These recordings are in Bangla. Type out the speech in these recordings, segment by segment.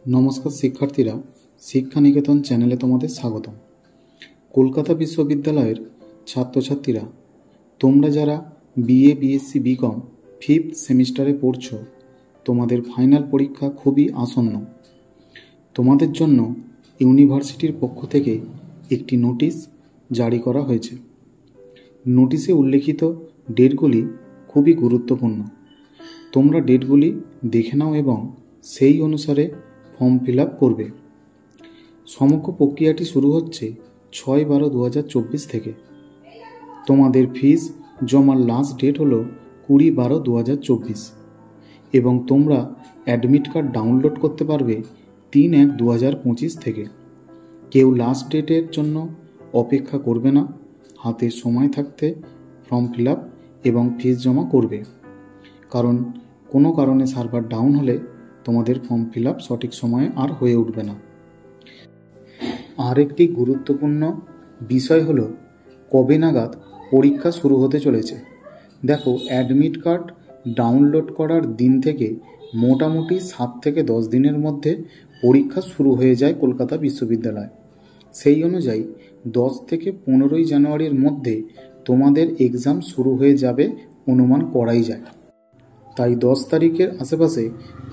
नमस्कार शिक्षार्थीरा शिक्षा निकेतन चैनेले तुम्हारे स्वागतम। कलकाता विश्वविद्यालयेर छात्र छात्रीरा तोमरा जारा बीए बीएससी बीकम फिफ्थ सेमिस्टारे पढ़छो तोमादेर फाइनल परीक्षा खूबই आसन्न। तोमादेर जन्य यूनिभार्सिटिर पक्ष थेके एकटी नोटिस जारी करा हयेछे। नोटिसे उल्लेखित डेटगुली खूबই गुरुत्वपूर्ण। तोमरा डेटगुली देखे नाओ एबं सेई अनुसारे फर्म फिल आप करबे। समग्र प्रक्रियाटी शुरू होच्छे 6/12/2024 থেকে। তোমাদের ফিস জমার লাস্ট ডেট হলো 20/12/2024 এবং তোমরা অ্যাডমিট কার্ড ডাউনলোড করতে পারবে 3/1/2025 থেকে। কেউ লাস্ট ডেটের জন্য অপেক্ষা করবে না, হাতে সময় থাকতে ফর্ম ফিল আপ এবং ফিস জমা করবে, কারণ কোনো কারণে সার্ভার ডাউন হলে তোমাদের ফর্ম ফিল আপ সঠিক সময়ে আর হয়ে উঠবে না। আর একটি গুরুত্বপূর্ণ বিষয় হলো কবে নাগাদ পরীক্ষা শুরু হতে চলেছে। দেখো, অ্যাডমিট কার্ড ডাউনলোড করার দিন থেকে মোটামুটি 7 থেকে 10 দিনের মধ্যে পরীক্ষা শুরু হয়ে যায় কলকাতা বিশ্ববিদ্যালয়। সেই অনুযায়ী 10 থেকে 15ই জানুয়ারির মধ্যে তোমাদের এক্সাম শুরু হয়ে যাবে অনুমান করাই যায়। তাই 10 তারিখের আশেপাশে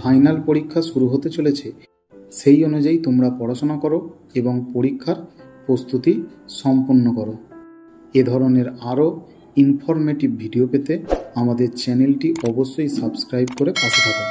ফাইনাল পরীক্ষা শুরু হতে চলেছে। সেই অনুযায়ী তোমরা পড়াশোনা করো এবং পরীক্ষার প্রস্তুতি সম্পন্ন করো। এ ধরনের আরও ইনফরমেটিভ ভিডিও পেতে আমাদের চ্যানেলটি অবশ্যই সাবস্ক্রাইব করে পাশে থাকো।